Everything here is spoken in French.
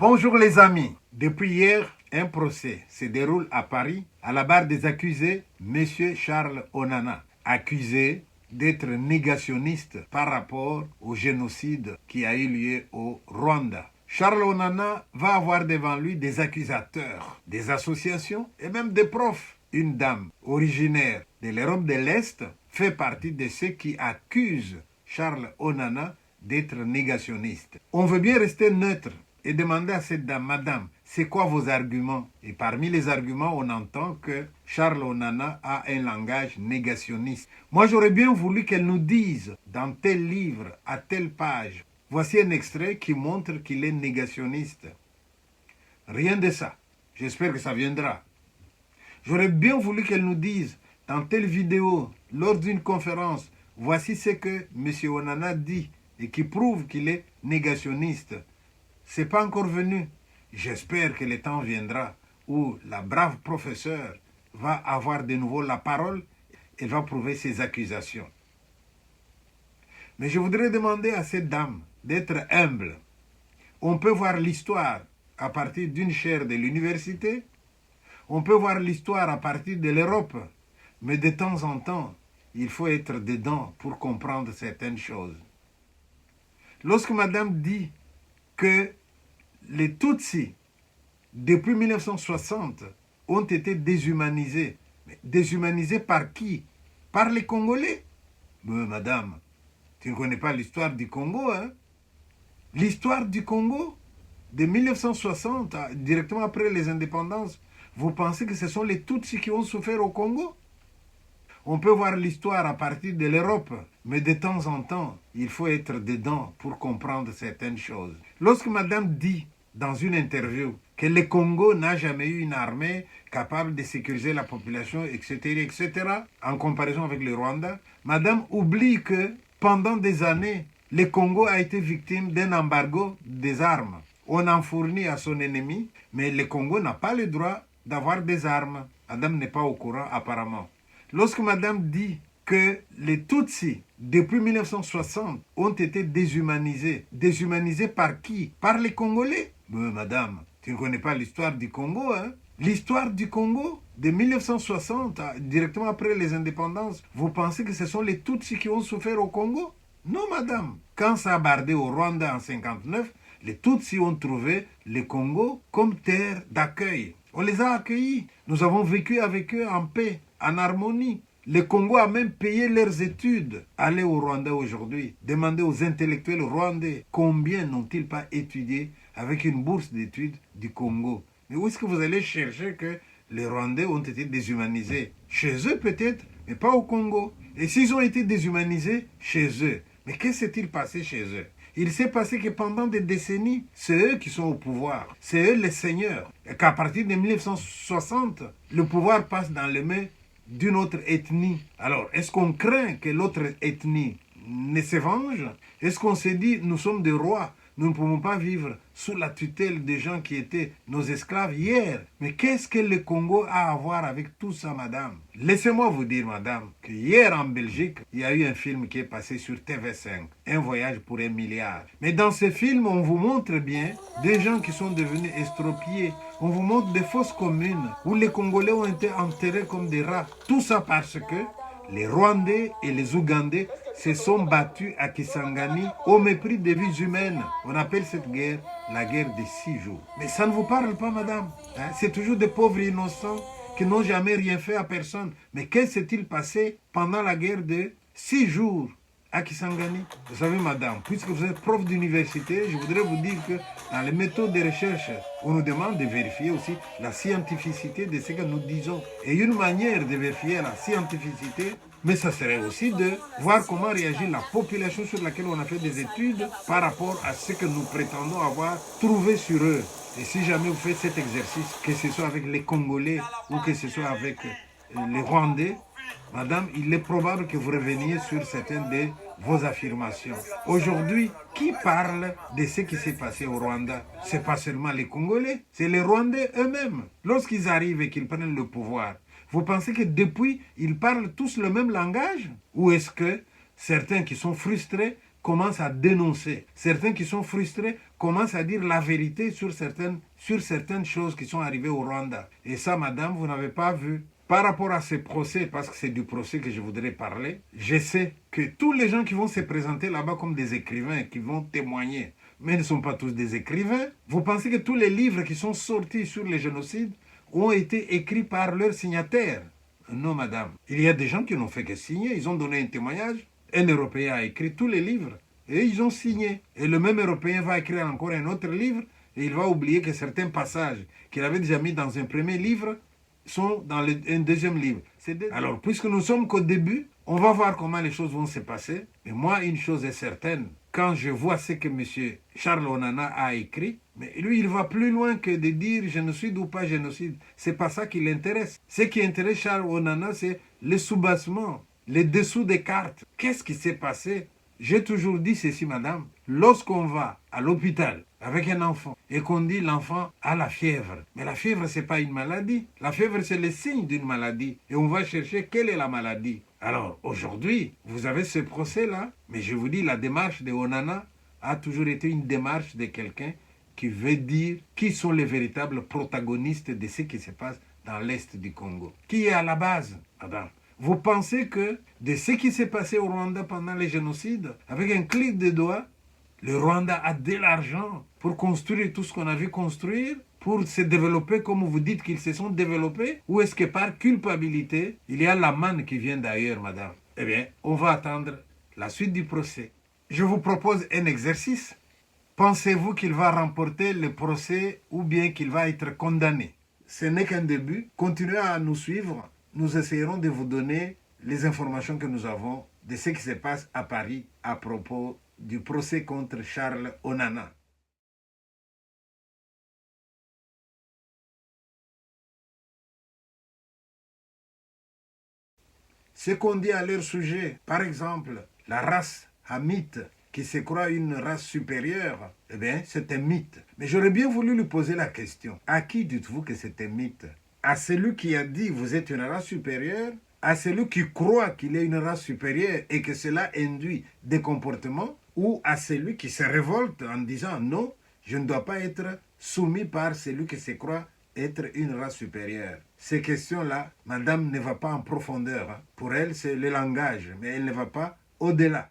Bonjour les amis. Depuis hier, un procès se déroule à Paris à la barre des accusés, M. Charles Onana, accusé d'être négationniste par rapport au génocide qui a eu lieu au Rwanda. Charles Onana va avoir devant lui des accusateurs, des associations et même des profs. Une dame originaire de l'Europe de l'Est fait partie de ceux qui accusent Charles Onana d'être négationniste. On veut bien rester neutre et demander à cette dame, Madame, c'est quoi vos arguments? Et parmi les arguments, on entend que Charles Onana a un langage négationniste. Moi, j'aurais bien voulu qu'elle nous dise, dans tel livre, à telle page, voici un extrait qui montre qu'il est négationniste. Rien de ça. J'espère que ça viendra. J'aurais bien voulu qu'elle nous dise, dans telle vidéo, lors d'une conférence, voici ce que M. Onana dit et qui prouve qu'il est négationniste. C'est pas encore venu. J'espère que le temps viendra où la brave professeure va avoir de nouveau la parole et va prouver ses accusations. Mais je voudrais demander à cette dame d'être humble. On peut voir l'histoire à partir d'une chaire de l'université, on peut voir l'histoire à partir de l'Europe, mais de temps en temps, il faut être dedans pour comprendre certaines choses. Lorsque madame dit que les Tutsis, depuis 1960, ont été déshumanisés. Mais déshumanisés par qui? Par les Congolais? Mais madame, tu ne connais pas l'histoire du Congo, hein? L'histoire du Congo, de 1960, directement après les indépendances, vous pensez que ce sont les Tutsis qui ont souffert au Congo? On peut voir l'histoire à partir de l'Europe, mais de temps en temps, il faut être dedans pour comprendre certaines choses. Lorsque madame dit dans une interview que le Congo n'a jamais eu une armée capable de sécuriser la population, etc., etc., en comparaison avec le Rwanda, madame oublie que pendant des années, le Congo a été victime d'un embargo des armes. On en fournit à son ennemi, mais le Congo n'a pas le droit d'avoir des armes. Madame n'est pas au courant apparemment. Lorsque madame dit que les Tutsis, depuis 1960, ont été déshumanisés. Déshumanisés par qui? Par les Congolais? Mais madame, tu ne connais pas l'histoire du Congo, hein? L'histoire du Congo, de 1960, directement après les indépendances, vous pensez que ce sont les Tutsis qui ont souffert au Congo? Non, madame. Quand ça a bardé au Rwanda en 1959, les Tutsis ont trouvé le Congo comme terre d'accueil. On les a accueillis. Nous avons vécu avec eux en paix, en harmonie. Le Congo a même payé leurs études. Allez au Rwanda aujourd'hui, demandez aux intellectuels rwandais combien n'ont-ils pas étudié avec une bourse d'études du Congo. Mais où est-ce que vous allez chercher que les Rwandais ont été déshumanisés? Chez eux peut-être, mais pas au Congo. Et s'ils ont été déshumanisés, chez eux. Mais qu'est-ce qui s'est-il passé chez eux? Il s'est passé que pendant des décennies, c'est eux qui sont au pouvoir. C'est eux les seigneurs. Et qu'à partir de 1960, le pouvoir passe dans les mains d'une autre ethnie. Alors, est-ce qu'on craint que l'autre ethnie ne se venge? Est-ce qu'on se dit, nous sommes des rois, nous ne pouvons pas vivre sous la tutelle des gens qui étaient nos esclaves hier? Mais qu'est-ce que le Congo a à voir avec tout ça, madame? Laissez-moi vous dire, madame, que hier en Belgique, il y a eu un film qui est passé sur TV5, Un voyage pour $1 milliard. Mais dans ce film, on vous montre bien des gens qui sont devenus estropiés. On vous montre des fosses communes où les Congolais ont été enterrés comme des rats. Tout ça parce que les Rwandais et les Ougandais se sont battus à Kisangani au mépris des vies humaines. On appelle cette guerre la guerre des 6 jours. Mais ça ne vous parle pas, madame, hein? C'est toujours des pauvres innocents qui n'ont jamais rien fait à personne. Mais qu'est-ce qui s'est-il passé pendant la guerre de 6 jours à Kisangani? Vous savez, madame, puisque vous êtes prof d'université, je voudrais vous dire que dans les méthodes de recherche, on nous demande de vérifier aussi la scientificité de ce que nous disons. Et une manière de vérifier la scientificité, mais ça serait aussi de voir comment réagit la population sur laquelle on a fait des études par rapport à ce que nous prétendons avoir trouvé sur eux. Et si jamais vous faites cet exercice, que ce soit avec les Congolais ou que ce soit avec les Rwandais, madame, il est probable que vous reveniez sur certaines de vos affirmations. Aujourd'hui, qui parle de ce qui s'est passé au Rwanda? Ce n'est pas seulement les Congolais, c'est les Rwandais eux-mêmes. Lorsqu'ils arrivent et qu'ils prennent le pouvoir, vous pensez que depuis, ils parlent tous le même langage? Ou est-ce que certains qui sont frustrés commencent à dénoncer. Certains qui sont frustrés commencent à dire la vérité sur certaines choses qui sont arrivées au Rwanda. Et ça, madame, vous n'avez pas vu. Par rapport à ces procès, parce que c'est du procès que je voudrais parler, je sais que tous les gens qui vont se présenter là-bas comme des écrivains, qui vont témoigner, mais ils ne sont pas tous des écrivains. Vous pensez que tous les livres qui sont sortis sur les génocides ont été écrits par leurs signataires? Non, madame. Il y a des gens qui n'ont fait que signer. Ils ont donné un témoignage. Un Européen a écrit tous les livres et ils ont signé. Et le même Européen va écrire encore un autre livre et il va oublier que certains passages qu'il avait déjà mis dans un premier livre sont dans un deuxième livre. Alors, puisque nous sommes qu'au début, on va voir comment les choses vont se passer. Mais moi, une chose est certaine. Quand je vois ce que M. Charles Onana a écrit, mais lui, il va plus loin que de dire génocide ou pas génocide. C'est pas ça qui l'intéresse. Ce qui intéresse Charles Onana, c'est le soubassement, les dessous des cartes. Qu'est-ce qui s'est passé? J'ai toujours dit ceci, madame. Lorsqu'on va à l'hôpital avec un enfant et qu'on dit l'enfant a la fièvre, mais la fièvre, ce n'est pas une maladie. La fièvre, c'est le signe d'une maladie. Et on va chercher quelle est la maladie. Alors, aujourd'hui, vous avez ce procès-là, mais je vous dis, la démarche de Onana a toujours été une démarche de quelqu'un qui veut dire qui sont les véritables protagonistes de ce qui se passe dans l'Est du Congo. Qui est à la base, madame? Vous pensez que de ce qui s'est passé au Rwanda pendant les génocides, avec un clic de doigts, le Rwanda a de l'argent pour construire tout ce qu'on a vu construire, pour se développer comme vous dites qu'ils se sont développés, ou est-ce que par culpabilité, il y a la manne qui vient d'ailleurs, madame? Eh bien, on va attendre la suite du procès. Je vous propose un exercice. Pensez-vous qu'il va remporter le procès ou bien qu'il va être condamné? Ce n'est qu'un début. Continuez à nous suivre. Nous essayerons de vous donner les informations que nous avons de ce qui se passe à Paris à propos du procès contre Charles Onana. Ce qu'on dit à leur sujet, par exemple, la race hamite qui se croit une race supérieure, eh bien, c'est un mythe. Mais j'aurais bien voulu lui poser la question. À qui dites-vous que c'est un mythe? À celui qui a dit vous êtes une race supérieure? À celui qui croit qu'il est une race supérieure et que cela induit des comportements? Ou à celui qui se révolte en disant non, je ne dois pas être soumis par celui qui se croit être une race supérieure? Ces questions-là, madame ne va pas en profondeur. Hein. Pour elle, c'est le langage, mais elle ne va pas au-delà.